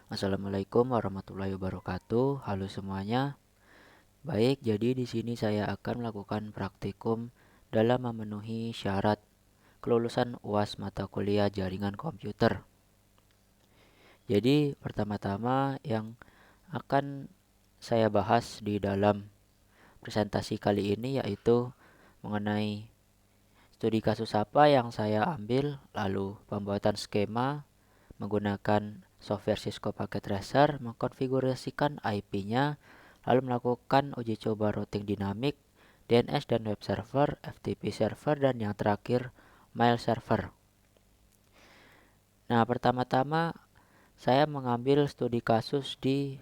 Assalamualaikum warahmatullahi wabarakatuh. Halo semuanya. Baik, jadi di sini saya akan melakukan praktikum dalam memenuhi syarat kelulusan UAS mata kuliah jaringan komputer. Jadi, pertama-tama yang akan saya bahas di dalam presentasi kali ini yaitu mengenai studi kasus apa yang saya ambil, lalu pembuatan skema menggunakan software Cisco Packet Tracer, mengkonfigurasikan IP-nya, lalu melakukan uji coba routing dinamik, DNS dan web server, FTP server, dan yang terakhir mail server. Nah, pertama-tama saya mengambil studi kasus di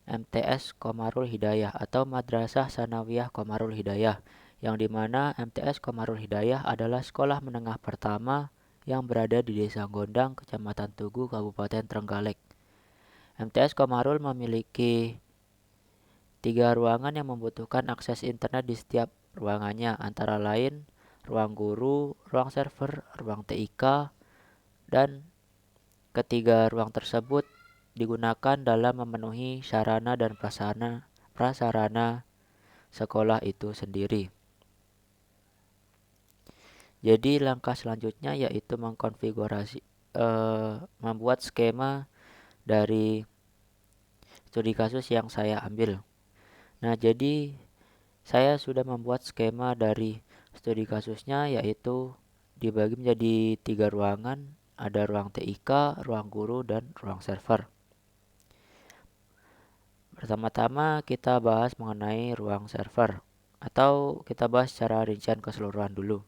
MTS Qomarul Hidayah atau Madrasah Sanawiyah Qomarul Hidayah, yang dimana MTS Qomarul Hidayah adalah sekolah menengah pertama yang berada di Desa Gondang, Kecamatan Tugu, Kabupaten Trenggalek. MTS Qomarul memiliki 3 ruangan yang membutuhkan akses internet di setiap ruangannya, antara lain ruang guru, ruang server, ruang TIK, dan ketiga ruang tersebut digunakan dalam memenuhi sarana dan prasarana sekolah itu sendiri. Jadi langkah selanjutnya yaitu membuat skema dari studi kasus yang saya ambil. Nah, jadi saya sudah membuat skema dari studi kasusnya, yaitu dibagi menjadi 3 ruangan, ada ruang TIK, ruang guru, dan ruang server. Pertama-tama kita bahas mengenai ruang server, atau kita bahas secara rincian keseluruhan dulu.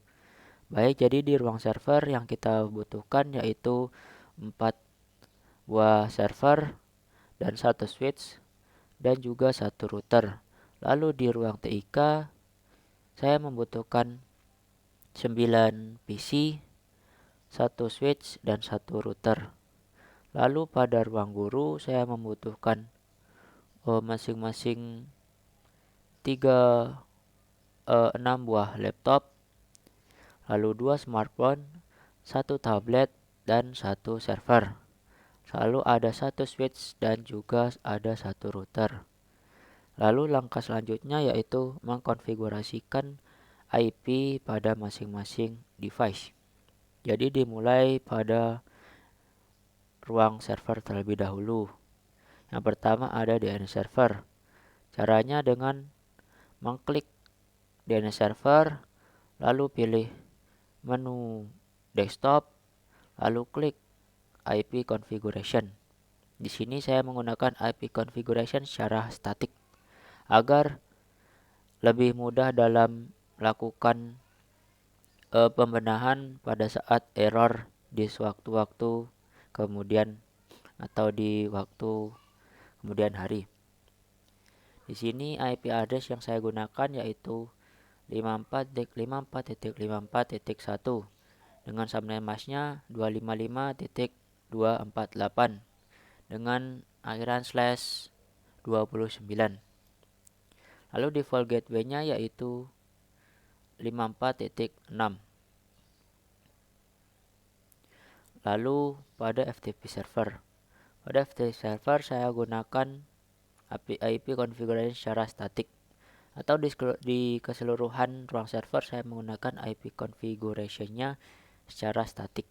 Baik, jadi di ruang server yang kita butuhkan yaitu 4 buah server dan 1 switch dan juga 1 router. Lalu di ruang TIK saya membutuhkan 9 PC, 1 switch, dan 1 router. Lalu pada ruang guru saya membutuhkan masing-masing 6 buah laptop, lalu 2 smartphone, 1 tablet, dan 1 server. Lalu ada 1 switch dan juga ada 1 router. Lalu langkah selanjutnya yaitu mengkonfigurasikan IP pada masing-masing device. Jadi dimulai pada ruang server terlebih dahulu. Yang pertama ada DNS server. Caranya dengan mengklik DNS server, lalu pilih menu desktop, lalu klik IP configuration. Di sini saya menggunakan IP configuration secara statik agar lebih mudah dalam melakukan pembenahan pada saat error di sewaktu-waktu kemudian atau di waktu kemudian hari. Di sini IP address yang saya gunakan yaitu 54.54.54.1 dengan subnet masknya 255.248 dengan akhiran slash 29. Lalu default gateway-nya yaitu 54.6. Lalu pada FTP server. Pada FTP server saya gunakan IP configuration secara statik, atau di keseluruhan ruang server saya menggunakan IP configuration-nya secara statik.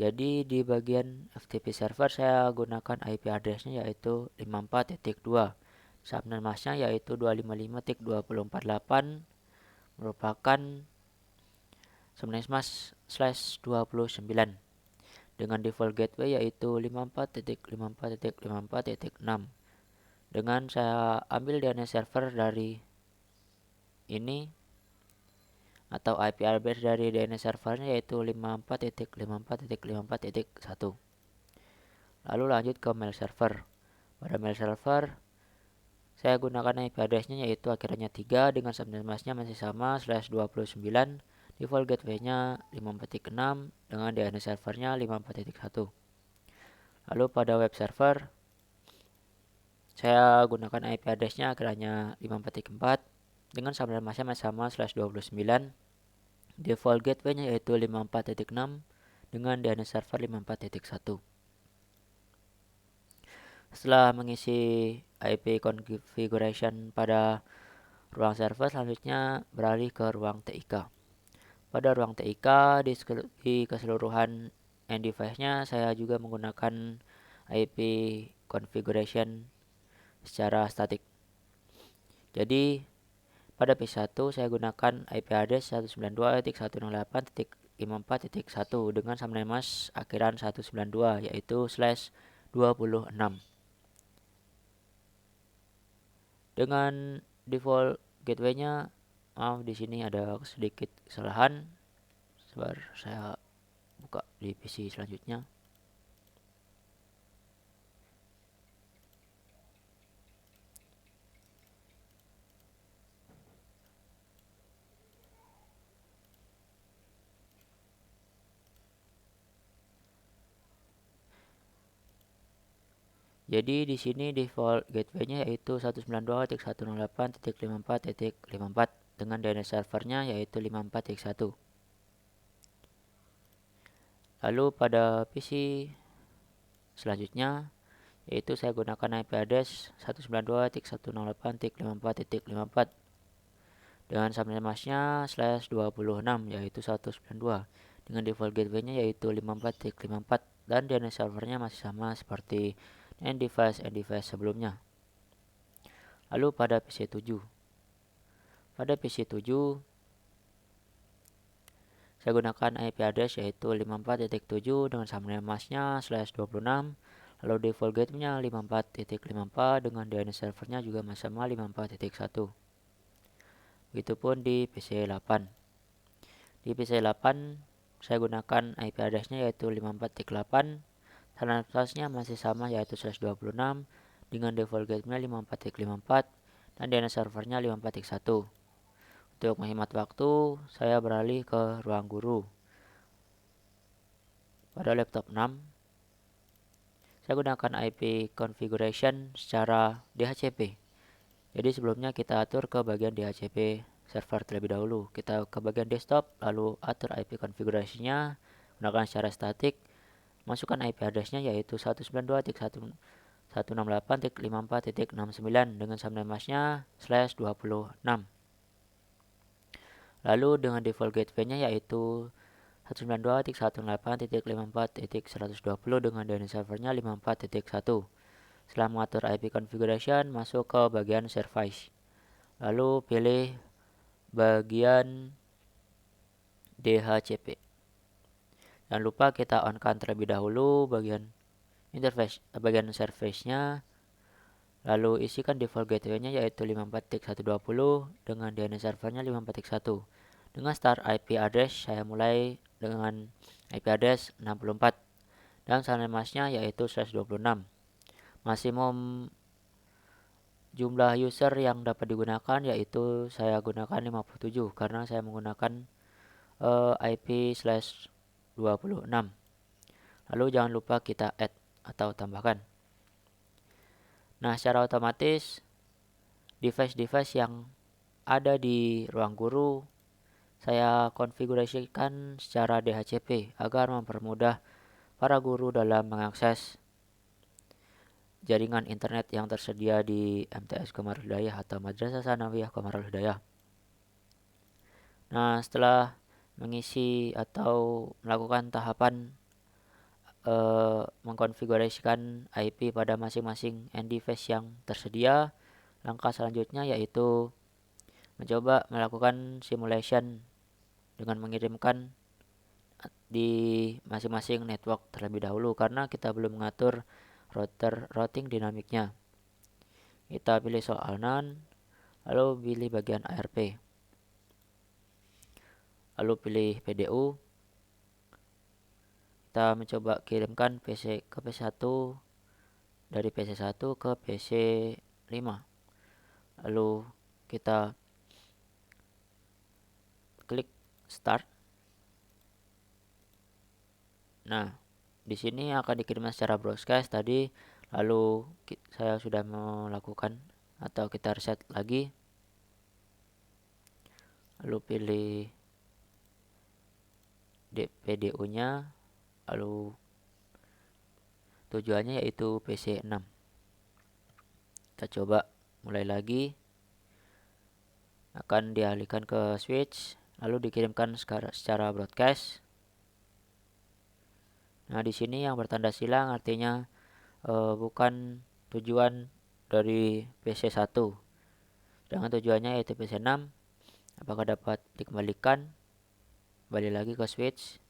Jadi di bagian FTP server saya gunakan IP address-nya yaitu 54.2. Subnet masknya yaitu 255.2048 merupakan subnet mask slash 29 dengan default gateway yaitu 54.54.54.6. Dengan saya ambil DNS server dari ini atau IP address dari DNS servernya yaitu 54.54.54.1. Lalu lanjut ke mail server. Pada mail server saya gunakan IP address-nya yaitu akhirannya 3 dengan subnet masknya masih sama slash 29. Default gateway-nya 54.6 dengan DNS servernya 54.1. Lalu pada web server saya gunakan IP address-nya akhirannya 54.4 dengan subnet masknya masih sama slash 29. Default gateway-nya yaitu 54.6 dengan DNS server 54.1. Setelah mengisi IP configuration pada ruang server, selanjutnya beralih ke ruang TIK. Pada ruang TIK di keseluruhan end device-nya saya juga menggunakan IP configuration secara statik. Jadi pada PC1 saya gunakan IP address 192.168.54.1 dengan subname akhiran 192 yaitu /26. Dengan default gateway-nya, maaf di sini ada sedikit kesalahan. Sebentar saya buka di PC selanjutnya. Jadi di sini default gateway-nya yaitu 192.108.54.54 dengan DNS servernya yaitu 54.1. Lalu pada PC selanjutnya yaitu saya gunakan IP address 192.108.54.54 dengan subname-nya /26 yaitu 192 dengan default gateway-nya yaitu 54.54 dan DNS servernya masih sama seperti end device sebelumnya. Lalu pada PC7 saya gunakan IP address yaitu 54.7 dengan subname-nya /26. Lalu default gateway-nya 54.54 dengan DNS servernya juga masih sama 54.1. Begitupun di PC8. Di PC8 saya gunakan IP address-nya yaitu 54.8. Subname-nya masih sama yaitu /26 dengan default gateway 54.54 dan DNS servernya 54.1. Untuk menghemat waktu, saya beralih ke ruang guru. Pada laptop 6, saya gunakan IP configuration secara DHCP. Jadi sebelumnya kita atur ke bagian DHCP server terlebih dahulu. Kita ke bagian desktop, lalu atur IP konfigurasinya, gunakan secara statik. Masukkan IP address-nya yaitu 192.168.54.69 dengan subname-nya /26. Lalu dengan default gateway-nya yaitu 192.168.54.120 dengan DNS servernya 54.1. Setelah mengatur IP configuration, masuk ke bagian service. Lalu pilih bagian DHCP. Jangan lupa kita on-kan terlebih dahulu bagian interface, bagian service-nya. Lalu isikan default gateway-nya yaitu 54.120 dengan DNS servernya 54.1. Dengan start IP address saya mulai dengan IP address 64 dan subname-nya yaitu /26. Maksimum jumlah user yang dapat digunakan yaitu saya gunakan 57 karena saya menggunakan IP /26. Lalu jangan lupa kita add atau tambahkan. Nah, secara otomatis device-device yang ada di ruang guru saya konfigurasikan secara DHCP agar mempermudah para guru dalam mengakses jaringan internet yang tersedia di MTS Qomarul Hidayah atau Madrasah Tsanawiyah Qomarul Hidayah. Nah, setelah mengisi atau melakukan tahapan mengkonfigurasikan IP pada masing-masing end device yang tersedia, langkah selanjutnya yaitu mencoba melakukan simulation dengan mengirimkan di masing-masing network terlebih dahulu karena kita belum mengatur routing dinamiknya. Kita pilih soal none, lalu pilih bagian ARP, lalu pilih PDU. Kita mencoba kirimkan PC ke PC1 dari PC1 ke PC5. Lalu kita klik start. Nah, di sini akan dikirimkan secara broadcast tadi. Lalu saya sudah melakukan atau kita reset lagi. Lalu pilih PDU-nya. Lalu tujuannya yaitu PC6. Kita coba mulai lagi. Akan dialihkan ke switch, lalu dikirimkan secara broadcast. Nah, di sini yang bertanda silang artinya bukan tujuan dari PC1. Sedangkan tujuannya yaitu PC6. Apakah dapat dikembalikan? Kembali lagi ke switch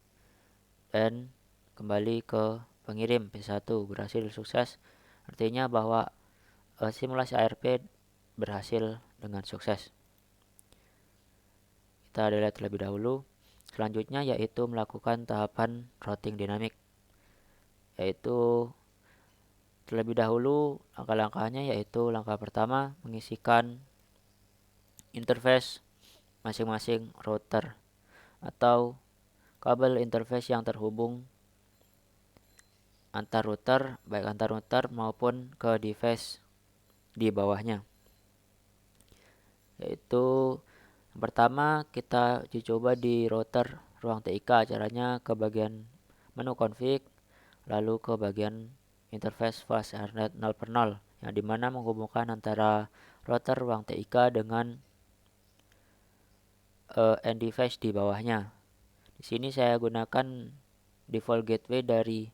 dan kembali ke pengirim PC1 berhasil sukses. Artinya bahwa simulasi ARP berhasil dengan sukses. Kita delete terlebih dahulu. Selanjutnya yaitu melakukan tahapan routing dinamik, yaitu terlebih dahulu langkah-langkahnya yaitu langkah pertama mengisikan interface masing-masing router atau kabel interface yang terhubung antar router, baik antar router maupun ke device di bawahnya. Yaitu yang pertama kita uji coba di router ruang TIK, caranya ke bagian menu config, lalu ke bagian interface flash Ethernet 0/0 yang dimana menghubungkan antara router ruang TIK dengan end device di bawahnya. Di sini saya gunakan default gateway dari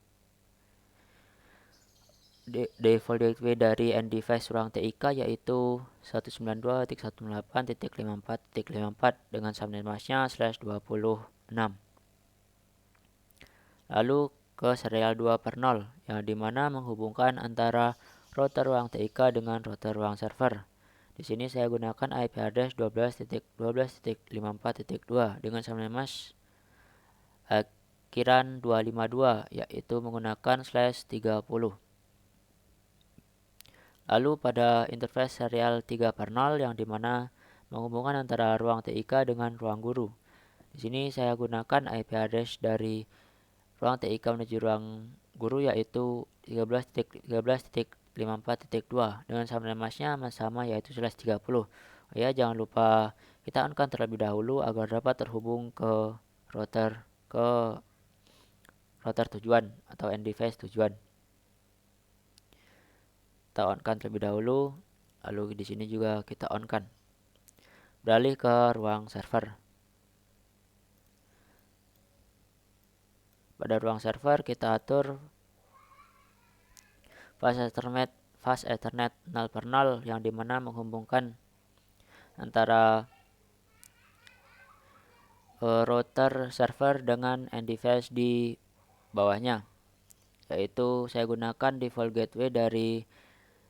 end device ruang TIK yaitu 192.168.54.54 dengan subnet masknya /26. Lalu ke serial 2/0 yang dimana menghubungkan antara router ruang TIK dengan router ruang server. Di sini saya gunakan IP address 12.12.54.2 dengan subnet mask akhiran 252 yaitu menggunakan /30. Lalu pada interface serial 3/0 yang dimana menghubungkan antara ruang TIK dengan ruang guru. Di sini saya gunakan IP address dari ruang TIK menuju ruang guru yaitu 13.13.54.2 dengan subnet masknya sama yaitu /30. Ya, jangan lupa kita on-kan terlebih dahulu agar dapat terhubung ke router tujuan atau end device tujuan. Kita on-kan terlebih dahulu, lalu di sini juga kita on-kan. Beralih ke ruang server. Pada ruang server kita atur fast Ethernet 0/0 yang dimana menghubungkan antara router server dengan end device di bawahnya, yaitu saya gunakan default gateway dari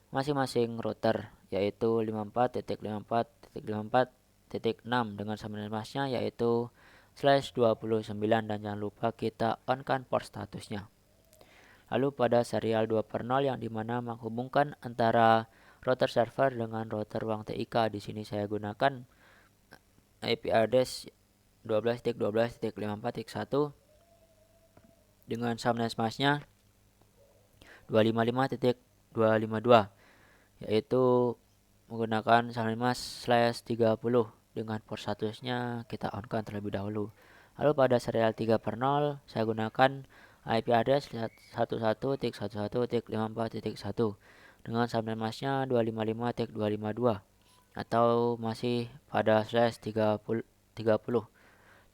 masing-masing router yaitu 54.54.54.6 dengan subnet masknya yaitu /29 dan jangan lupa kita on-kan port statusnya. Lalu pada serial 2/0 yang dimana menghubungkan antara router server dengan router ruang TIK, di sini saya gunakan IP address 12.12.54.1 dengan subnet masknya 255.252 yaitu menggunakan subnet mask /30 dengan port statusnya kita on-kan terlebih dahulu. Lalu pada serial 3/0 saya gunakan IP address 11.11.54.1 dengan subnet masknya 255.252 atau masih pada /30.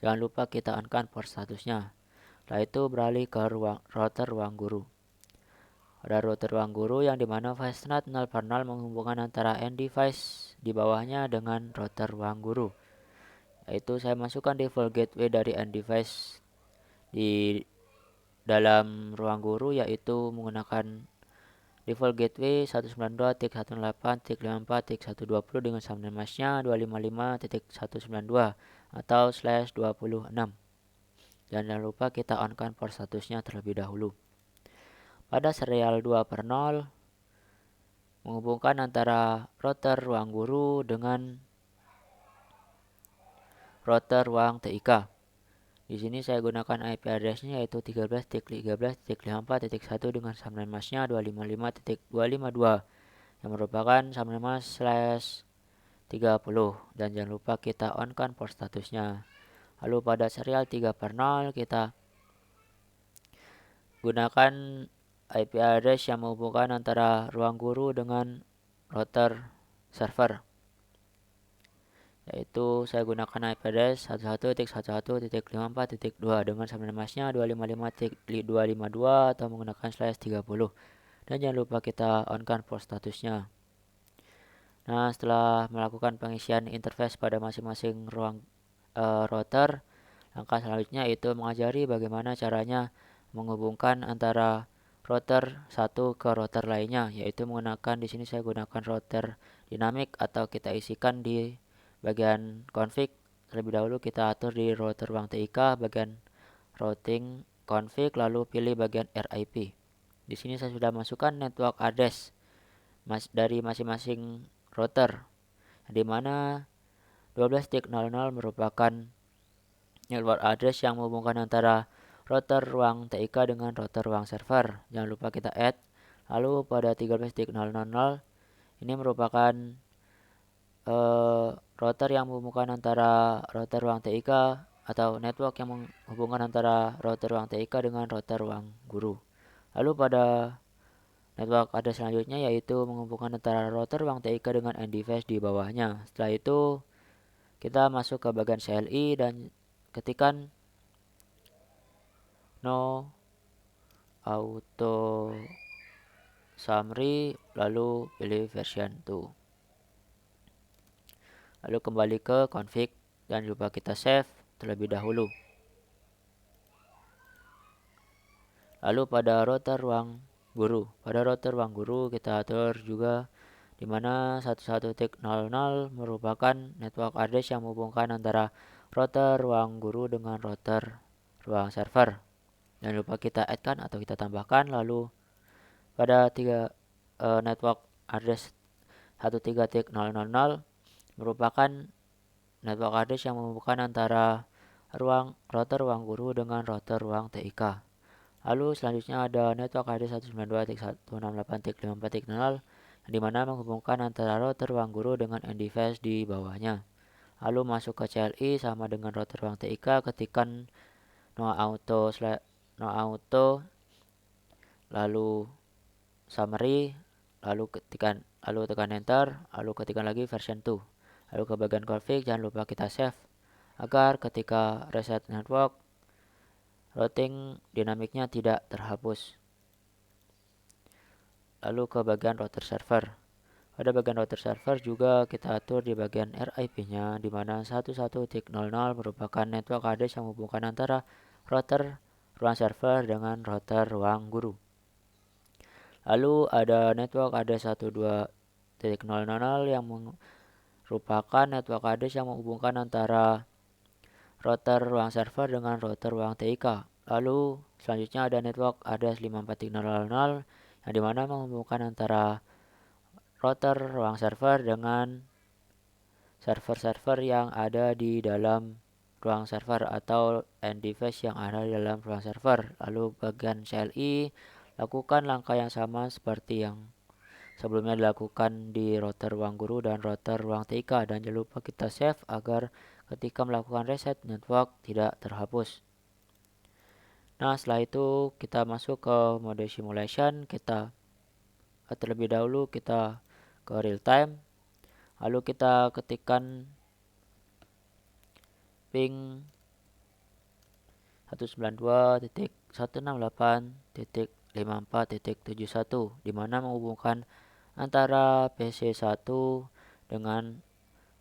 Jangan lupa kita on-kan port statusnya. Setelah itu beralih ke router ruang guru. Pada router ruang guru yang dimana fastnet 0/0 menghubungkan antara end device di bawahnya dengan router ruang guru. Yaitu saya masukkan default gateway dari end device di dalam ruang guru yaitu menggunakan default gateway 192.168.54.120 dengan subnet masknya 255.192 atau /26. Dan jangan lupa kita on-kan port statusnya terlebih dahulu. Pada serial 2/0 menghubungkan antara router ruang guru dengan router ruang TIK. Di sini saya gunakan IP address-nya yaitu 13.13.54.1 dengan subnet masknya 255.252 yang merupakan subnet mask /30 dan jangan lupa kita on-kan port statusnya. Lalu pada serial 3/0 kita gunakan IP address yang menghubungkan antara ruang guru dengan router server, yaitu saya gunakan IP address 11.11.54.2 dengan subnet masknya 255.252 atau menggunakan /30, dan jangan lupa kita onkan port statusnya. Nah, setelah melakukan pengisian interface pada masing-masing ruang router, langkah selanjutnya itu mengajari bagaimana caranya menghubungkan antara router satu ke router lainnya, yaitu menggunakan, di sini saya gunakan router dinamik atau kita isikan di bagian config. Terlebih dahulu kita atur di router ruang TIK bagian routing config, lalu pilih bagian RIP. Di sini saya sudah masukkan network address dari masing-masing router, di mana 12.00 merupakan network address yang menghubungkan antara router ruang TIK dengan router ruang server. Jangan lupa kita add. Lalu pada 13.00 ini merupakan router yang menghubungkan antara router ruang TIK atau network yang menghubungkan antara router ruang TIK dengan router ruang guru. Lalu pada network address selanjutnya yaitu menghubungkan antara router ruang TIK dengan end device di bawahnya. Setelah itu kita masuk ke bagian CLI dan ketikkan no auto summary, lalu pilih version 2. Lalu kembali ke config dan lupa kita save terlebih dahulu. Lalu pada router ruang guru kita atur juga di mana 11.00 merupakan network address yang menghubungkan antara router ruang guru dengan router ruang server. Jangan lupa kita add-kan atau kita tambahkan. Lalu pada network address 13.000 merupakan network address yang menghubungkan antara router ruang guru dengan router ruang TIK. Lalu selanjutnya ada network address 192.168.54.0 yang dimana menghubungkan antara router ruang guru dengan end device di bawahnya. Lalu masuk ke CLI sama dengan router ruang TIK, ketikkan no auto lalu summary, lalu tekan enter, lalu ketikkan lagi version 2. Lalu ke bagian config jangan lupa kita save agar ketika reset network routing dinamiknya tidak terhapus. Lalu ke bagian router server. Pada bagian router server juga kita atur di bagian RIP-nya, di mana 11.00 merupakan network address yang menghubungkan antara router ruang server dengan router ruang guru. Lalu ada network address 12.00 yang merupakan network address yang menghubungkan antara router ruang server dengan router ruang TIK. Lalu selanjutnya ada network address 54.000 yang dimana menghubungkan antara router ruang server dengan server-server yang ada di dalam ruang server atau end device yang ada di dalam ruang server. Lalu bagian CLI lakukan langkah yang sama seperti yang sebelumnya dilakukan di router ruang guru dan router ruang TIK, dan jangan lupa kita save agar ketika melakukan reset network tidak terhapus. Nah, setelah itu kita masuk ke mode simulation. Kita terlebih dahulu kita ke real time, lalu kita ketikkan ping 192.168.54.71 di mana menghubungkan antara PC 1 dengan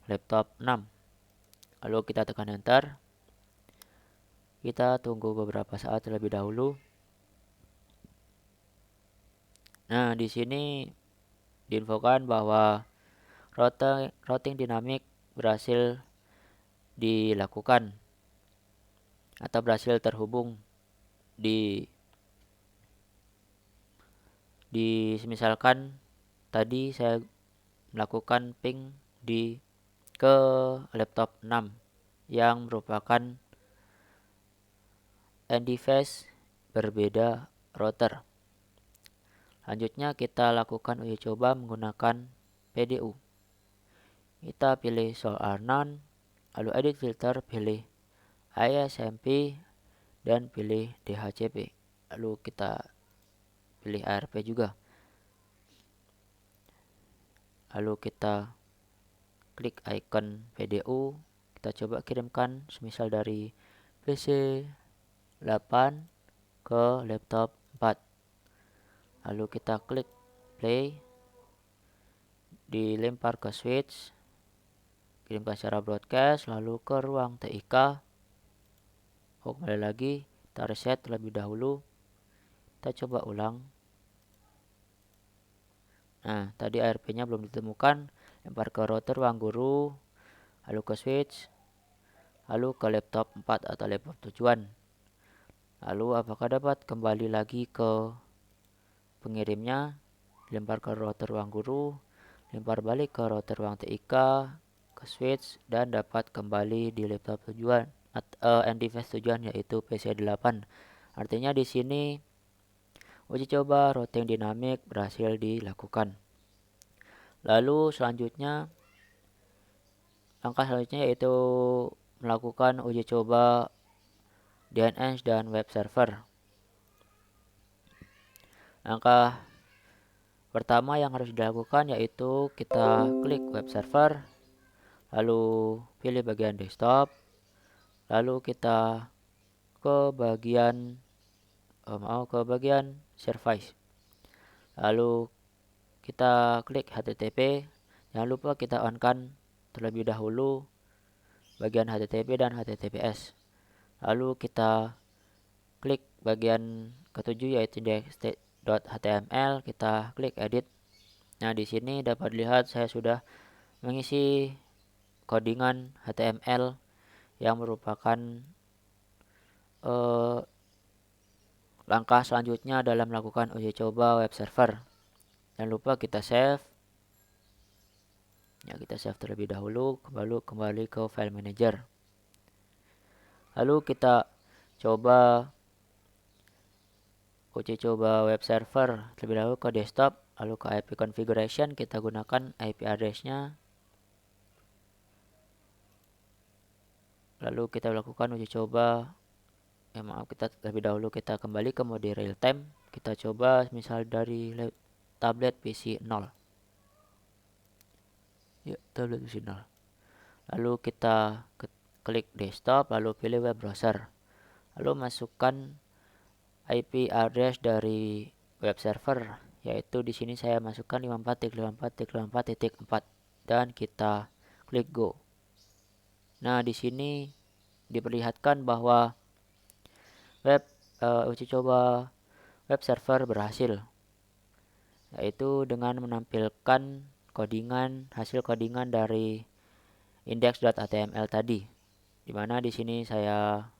laptop 6. Lalu kita tekan enter. Kita tunggu beberapa saat terlebih dahulu. Nah, di sini diinfokan bahwa routing dinamik berhasil dilakukan atau berhasil terhubung misalkan tadi saya melakukan ping ke laptop 6 yang merupakan end device berbeda router. Lanjutnya kita lakukan uji coba menggunakan PDU. Kita pilih show are none, lalu edit filter, pilih ISMP dan pilih DHCP. Lalu kita pilih ARP juga. lalu kita klik icon PDU, kita coba kirimkan semisal dari PC 8 ke laptop 4. Lalu kita klik play, dilempar ke switch, kirimkan secara broadcast, lalu ke ruang TIK. Kembali lagi, kita reset terlebih dahulu. Kita coba ulang. Nah, tadi ARP-nya belum ditemukan. Lempar ke router ruang guru, lalu ke switch, lalu ke laptop 4 atau laptop tujuan. Lalu apakah dapat kembali lagi ke pengirimnya? Lempar ke router ruang guru, lempar balik ke router ruang TIK, ke switch, dan dapat kembali di laptop tujuan and device tujuan, yaitu PC 8. Artinya di sini uji coba routing dinamik berhasil dilakukan. Lalu langkah selanjutnya yaitu melakukan uji coba DNS dan web server. Langkah pertama yang harus dilakukan yaitu kita klik web server, lalu pilih bagian desktop, lalu kita ke bagian service, lalu kita klik HTTP. Jangan lupa kita on kan terlebih dahulu bagian HTTP dan HTTPS. Lalu kita klik bagian ketujuh yaitu index.html, kita klik edit. Nah, di sini dapat dilihat saya sudah mengisi codingan HTML yang merupakan langkah selanjutnya dalam melakukan uji coba web server. Jangan lupa kita save. Ya, kita save terlebih dahulu, kembali ke file manager. Lalu kita coba uji coba web server terlebih dahulu ke desktop, lalu ke IP configuration, kita gunakan IP address-nya. Lalu kita lakukan uji coba. Kita terlebih dahulu kita kembali ke mode real time. Kita coba misal dari tablet PC 0. Ya, tablet PC 0. Lalu kita klik desktop, lalu pilih web browser. Lalu masukkan IP address dari web server, yaitu di sini saya masukkan 54.54.54.4 dan kita klik go. Nah, di sini diperlihatkan bahwa uji coba web server berhasil, yaitu dengan menampilkan hasil codingan dari index.html tadi, dimana di sini saya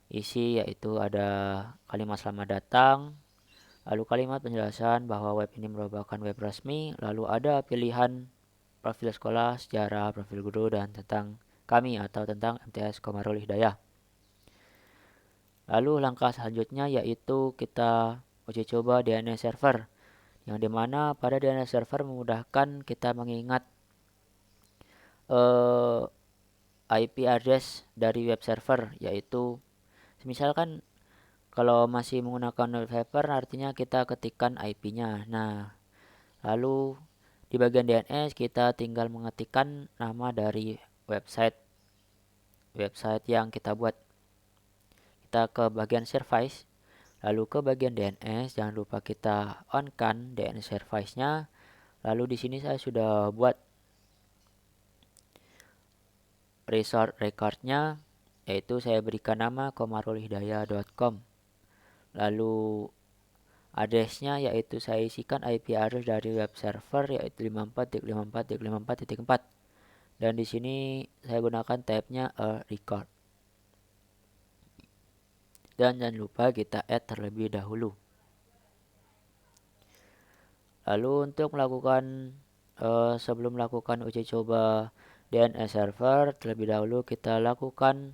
isi yaitu ada kalimat selamat datang, lalu kalimat penjelasan bahwa web ini merupakan web resmi, lalu ada pilihan profil sekolah, sejarah, profil guru, dan tentang kami atau tentang MTS Komarul Hidayah. Lalu langkah selanjutnya yaitu kita uji coba DNS server, yang dimana pada DNS server memudahkan kita mengingat IP address dari web server, yaitu misalkan kalau masih menggunakan web server artinya kita ketikkan IP-nya. Nah, lalu di bagian DNS kita tinggal mengetikkan nama dari website yang kita buat. Kita ke bagian service, lalu ke bagian DNS, jangan lupa kita on kan DNS service-nya. Lalu di sini saya sudah buat resort record-nya, yaitu saya berikan nama komarulhidayah.com. Lalu address-nya yaitu saya isikan IP address dari web server yaitu 54.54.54.4. Dan di sini saya gunakan tab-nya record. Dan jangan lupa kita add terlebih dahulu. Lalu untuk melakukan sebelum melakukan uji coba DNS server, terlebih dahulu kita lakukan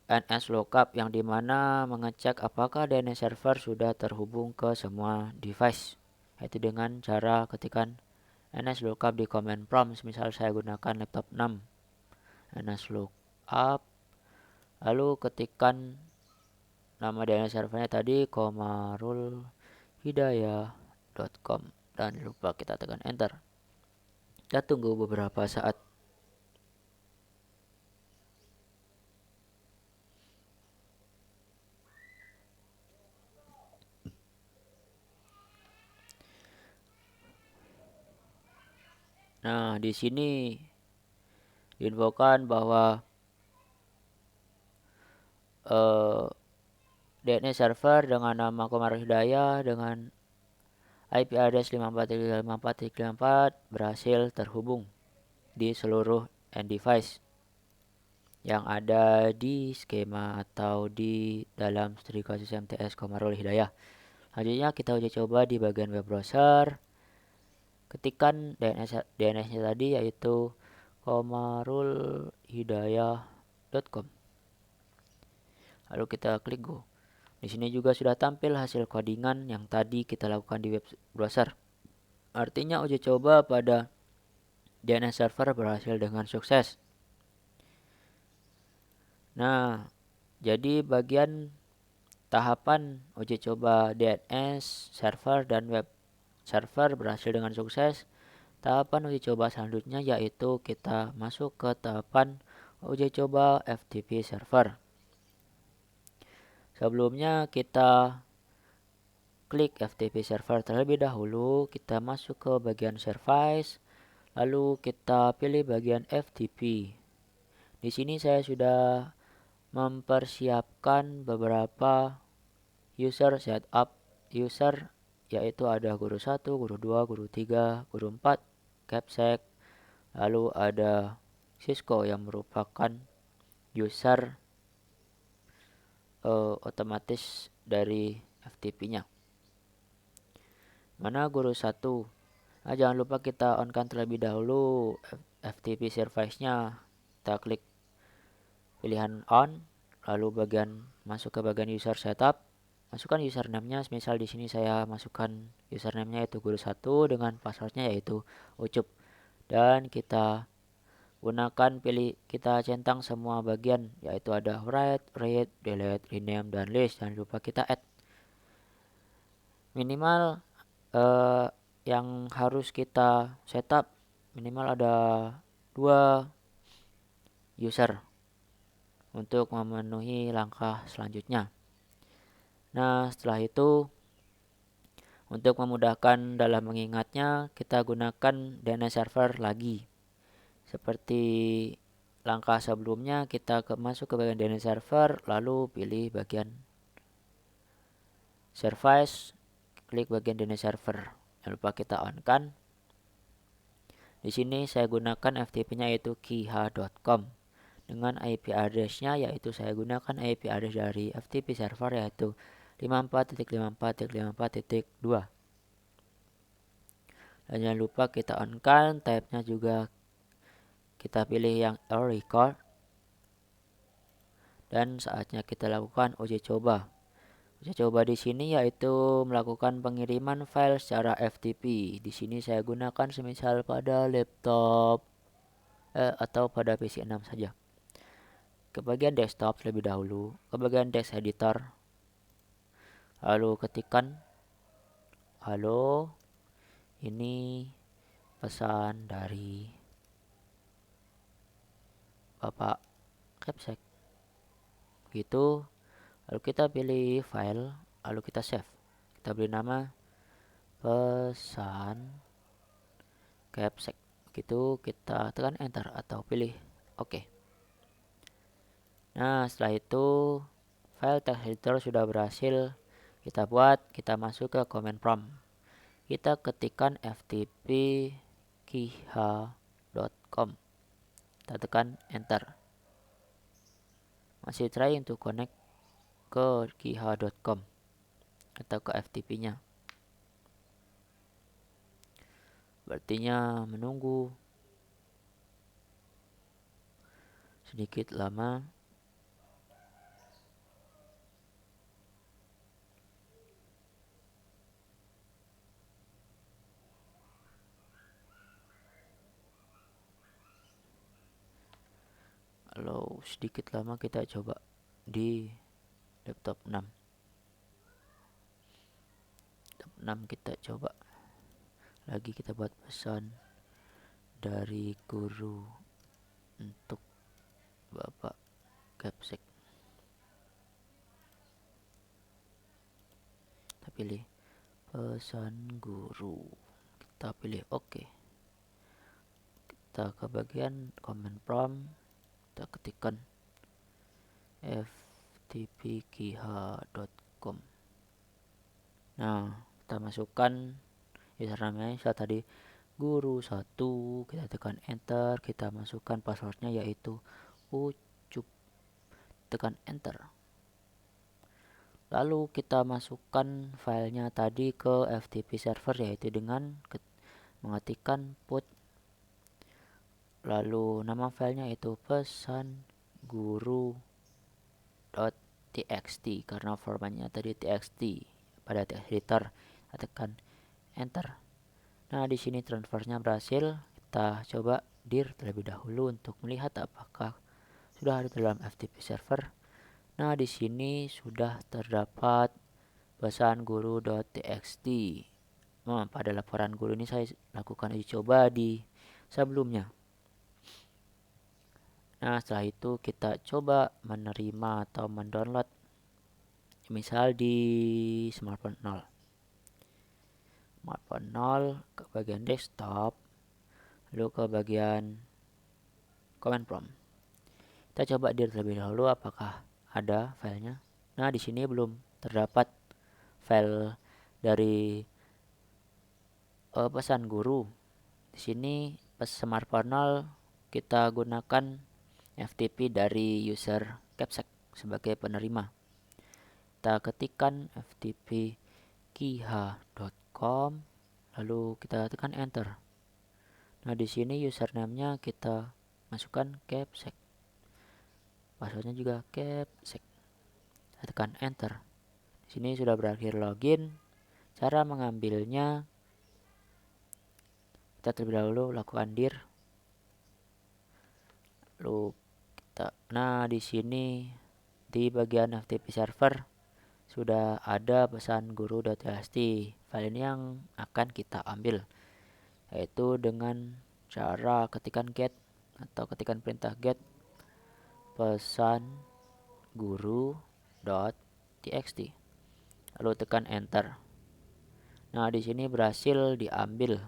NS lookup, yang dimana mengecek apakah DNS server sudah terhubung ke semua device, yaitu dengan cara ketikan NS lookup di command prompt. Misal saya gunakan laptop 6, NS lookup, lalu ketikan nama DNS servernya tadi komarulhidayah.com. dan lupa kita tekan enter. Kita tunggu beberapa saat. Nah, di sini diinfokan bahwa DNS server dengan nama Komarul Hidayah dengan IP address 54.54.54 berhasil terhubung di seluruh end device yang ada di skema atau di dalam studi kasus MTS Komarul Hidayah. Selanjutnya kita uji coba di bagian web browser. Ketikan DNS-nya tadi yaitu komarulhidayah.com. Lalu kita klik go. Di sini juga sudah tampil hasil codingan yang tadi kita lakukan di web browser. Artinya uji coba pada DNS server berhasil dengan sukses. Nah, jadi bagian tahapan uji coba DNS server dan web server berhasil dengan sukses. Tahapan uji coba selanjutnya yaitu kita masuk ke tahapan uji coba FTP server. Sebelumnya kita klik FTP server terlebih dahulu, kita masuk ke bagian service, lalu kita pilih bagian FTP. Di sini saya sudah mempersiapkan beberapa user setup user, yaitu ada guru 1, guru 2, guru 3, guru 4, capsec, lalu ada Cisco yang merupakan user otomatis dari FTP-nya. Mana guru 1? Nah, jangan lupa kita on-kan terlebih dahulu FTP service-nya. Kita klik pilihan on, lalu masuk ke bagian user setup. Masukkan username-nya, misal di sini saya masukkan username-nya yaitu guru 1 dengan password-nya yaitu ucup. Dan kita kita centang semua bagian yaitu ada write, read, delete, rename, dan list. Jangan lupa kita add. Minimal yang harus kita setup minimal ada 2 user untuk memenuhi langkah selanjutnya. Nah, setelah itu untuk memudahkan dalam mengingatnya, kita gunakan DNS server lagi. Seperti langkah sebelumnya, kita masuk ke bagian DNS server, lalu pilih bagian service, klik bagian DNS server. Jangan lupa kita on-kan. Di sini saya gunakan FTP-nya yaitu kiha.com. Dengan IP address-nya yaitu saya gunakan IP address dari FTP server yaitu 54.54.54.2. Dan jangan lupa kita on-kan, type-nya juga kita pilih yang error record. Dan saatnya kita lakukan uji coba. Uji coba di sini yaitu melakukan pengiriman file secara FTP. Di sini saya gunakan semisal pada laptop atau pada PC 6 saja. Ke bagian desktop terlebih dahulu, ke bagian text editor, lalu ketikkan halo, ini pesan dari Bapak Capsec gitu. Lalu kita pilih file, lalu kita save, kita beri nama pesan Capsec gitu, kita tekan enter atau pilih oke. Nah, setelah itu file text editor sudah berhasil kita buat. Kita masuk ke command prompt, kita ketikkan ftp kiha.com, kita tekan enter. Masih try untuk connect ke kiha.com atau ke FTP-nya. Berartinya menunggu sedikit lama. Kalau sedikit lama kita coba di laptop 6. Laptop 6 kita coba. lagi kita buat pesan dari guru untuk Bapak Capsek. Kita pilih pesan guru, kita pilih oke. Kita ke bagian command prompt, kita ketikkan ftpkiha.com. Nah, kita masukkan username saya tadi guru1, kita tekan enter, kita masukkan passwordnya yaitu ucup, tekan enter. Lalu kita masukkan filenya tadi ke FTP server yaitu dengan mengetikkan put, lalu nama filenya itu pesan guru.txt karena formatnya tadi txt pada text editor, tekan enter. Nah, di sini transfernya berhasil. Kita coba dir terlebih dahulu untuk melihat apakah sudah ada dalam FTP server. Nah, di sini sudah terdapat pesan guru.txt. Pada laporan guru ini saya lakukan uji coba di sebelumnya. Nah, setelah itu kita coba menerima atau mendownload, misal di smartphone 0. Smartphone 0 ke bagian desktop, lalu ke bagian command prompt. Kita coba dir terlebih dahulu apakah ada filenya. Nah, di sini belum terdapat file dari pesan guru. Di sini smartphone 0 kita gunakan FTP dari user Capsek sebagai penerima. Kita ketikkan ftpkiha.com, lalu kita tekan enter. Nah, di sini username-nya kita masukkan Capsek, passwordnya juga Capsek. Kita tekan enter. Di sini sudah berakhir login. Cara mengambilnya, kita terlebih dahulu lakukan dir. Lalu nah, di sini di bagian FTP server sudah ada pesan guru.txt. File ini yang akan kita ambil, yaitu dengan cara ketikan get atau ketikan perintah get pesan guru.txt, lalu tekan enter. Nah, di sini berhasil diambil.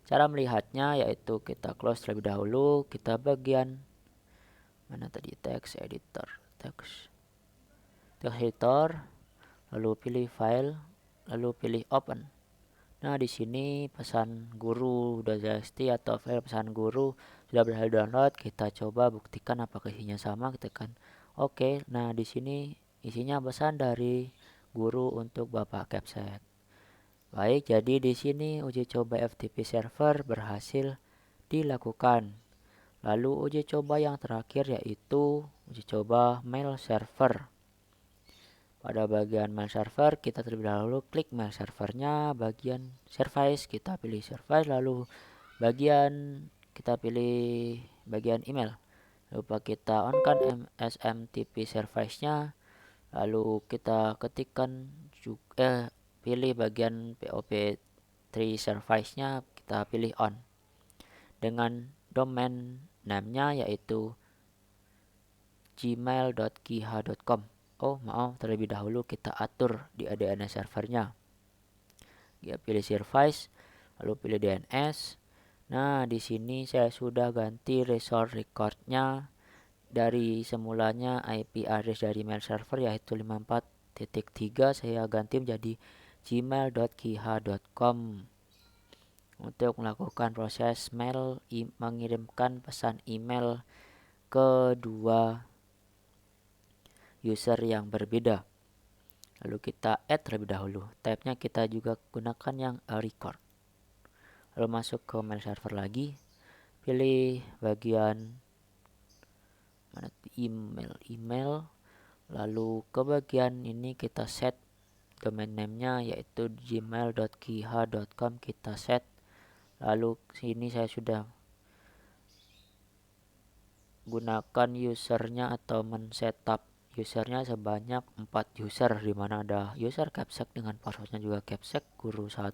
Cara melihatnya yaitu kita close terlebih dahulu, kita bagian mana tadi, text editor, lalu pilih file, lalu pilih open. Nah, di sini pesan guru.txt atau file pesan guru sudah berhasil download. Kita coba buktikan apakah isinya sama, kita tekan oke. Nah, di sini isinya pesan dari guru untuk Bapak Capsek. Baik, jadi di sini uji coba FTP server berhasil dilakukan. Lalu uji coba yang terakhir yaitu uji coba mail server. Pada bagian mail server kita terlebih dahulu klik mail servernya, bagian service kita pilih service, lalu bagian kita pilih bagian email. Lupa kita on kan SMTP service-nya, lalu kita ketikkan juga pilih bagian POP3 service-nya, kita pilih on dengan domain name-nya yaitu gmail.kiha.com. Maaf, terlebih dahulu kita atur di DNS servernya. Dia pilih service, lalu pilih DNS. Nah, di sini saya sudah ganti resource record-nya dari semulanya IP address dari mail server yaitu 54.3, saya ganti menjadi gmail.kiha.com untuk melakukan proses mail mengirimkan pesan email ke dua user yang berbeda. Lalu kita add terlebih dahulu. Tab-nya kita juga gunakan yang record. Lalu masuk ke mail server lagi, pilih bagian mana email, lalu ke bagian ini kita set domain name-nya yaitu gmail.kiha.com, kita set. Lalu sini saya sudah gunakan usernya atau men-setup usernya sebanyak 4 user, dimana ada user Capsek dengan passwordnya juga Capsek guru1,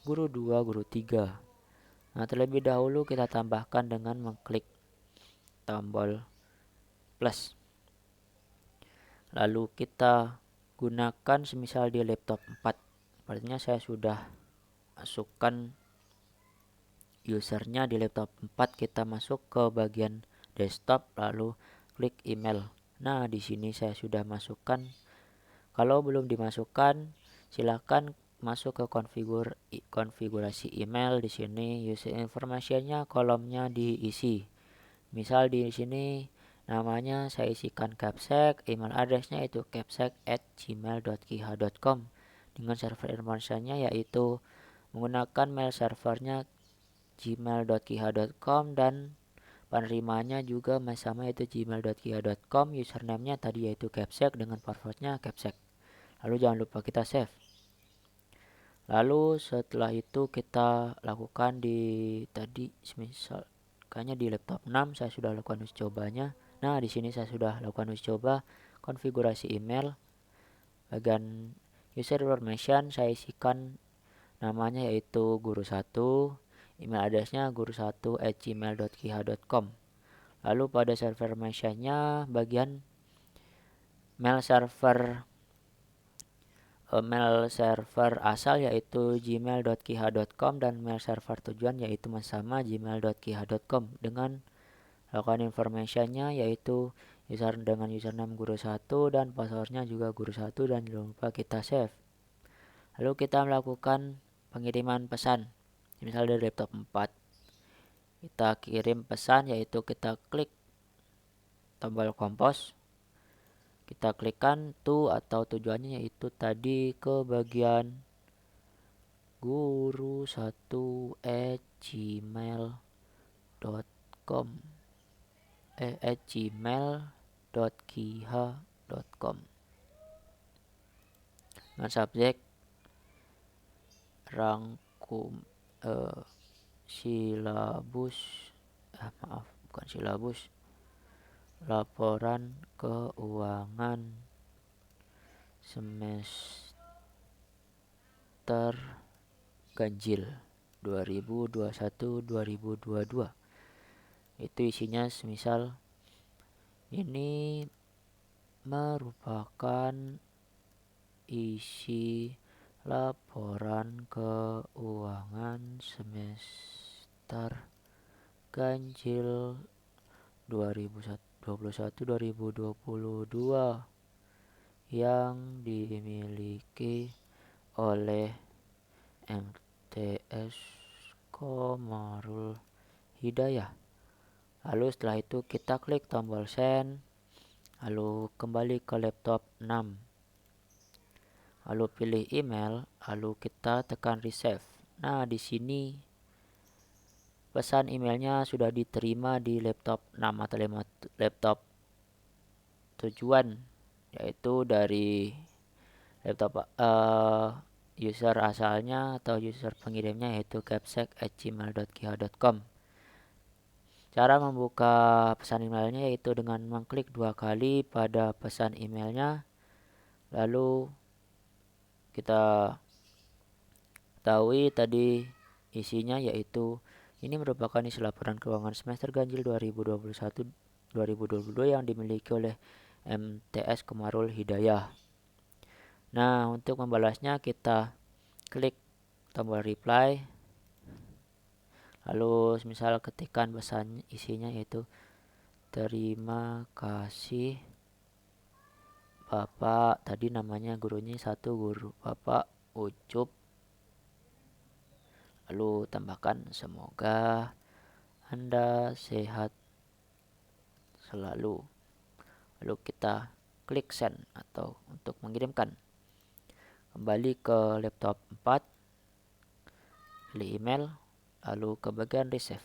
guru 2, guru 3. Nah, terlebih dahulu kita tambahkan dengan mengklik tombol plus. Lalu kita gunakan semisal di laptop 4. Sepertinya saya sudah masukkan usernya di laptop 4. Kita masuk ke bagian desktop lalu klik email. Nah, di sini saya sudah masukkan. Kalau belum dimasukkan, silakan masuk ke konfigurasi email. Di sini user information-nya kolomnya diisi. Misal di sini namanya saya isikan capsec, email addressnya itu capsec@gmail.kiha.com dengan server informasinya yaitu menggunakan mail servernya gmail.kiha.com dan penerimanya juga sama yaitu gmail.kiha.com. Username-nya tadi yaitu capsec dengan passwordnya capsec. Lalu jangan lupa kita save. Lalu setelah itu kita lakukan di tadi misal kayaknya di laptop 6 saya sudah lakukan uji cobanya. Nah, di sini saya sudah lakukan uji coba konfigurasi email. Bagian user information saya isikan namanya yaitu guru 1, email addressnya guru1@gmail.kiha.com. Lalu pada server information-nya bagian mail server asal yaitu gmail.kiha.com dan mail server tujuan yaitu sama gmail.kiha.com dengan lakukan informationnya yaitu dengan username guru 1 dan passwordnya juga guru 1 dan jangan lupa kita save. Lalu kita melakukan pengiriman pesan. Misal dari laptop 4 kita kirim pesan yaitu kita klik tombol kompos. Kita klikkan to atau tujuannya yaitu tadi ke bagian guru1@gmail.com @gmail.kiha.com dengan subjek rangkum laporan keuangan semester ganjil 2021-2022. Itu isinya semisal ini merupakan isi laporan keuangan semester ganjil 2021-2022 yang dimiliki oleh MTS Komarul Hidayah. Lalu setelah itu kita klik tombol send, lalu kembali ke laptop 6, lalu pilih email, lalu kita tekan receive. Nah, di sini pesan emailnya sudah diterima di laptop 6 atau laptop tujuan yaitu dari laptop user asalnya atau user pengirimnya yaitu capsec@gmail.kiha.com. Cara membuka pesan emailnya yaitu dengan mengklik 2 kali pada pesan emailnya. Lalu kita ketahui tadi isinya yaitu ini merupakan isi laporan keuangan semester ganjil 2021-2022 yang dimiliki oleh MTS Komarul Hidayah. Nah, untuk membalasnya kita klik tombol reply. Lalu misal ketikkan pesan isinya yaitu terima kasih Bapak, tadi namanya gurunya 1 guru Bapak Ucup. Lalu tambahkan semoga Anda sehat selalu. Lalu kita klik send atau untuk mengirimkan. Kembali ke laptop 4, pilih email, lalu ke bagian receive.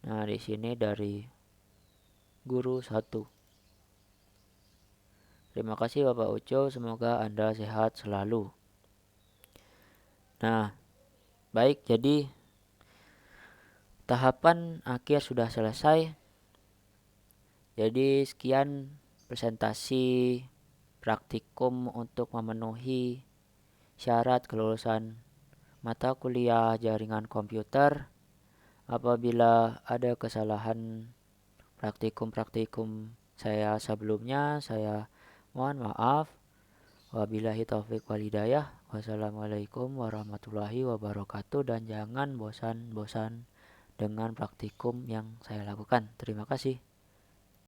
Nah, di sini dari guru 1. Terima kasih Bapak Uco, semoga Anda sehat selalu. Nah, baik, jadi tahapan akhir sudah selesai. Jadi sekian presentasi praktikum untuk memenuhi syarat kelulusan mata kuliah jaringan komputer. Apabila ada kesalahan praktikum-praktikum saya sebelumnya, saya mohon maaf. Wabillahi taufik wal hidayah. Wassalamualaikum warahmatullahi wabarakatuh, dan jangan bosan-bosan dengan praktikum yang saya lakukan. Terima kasih.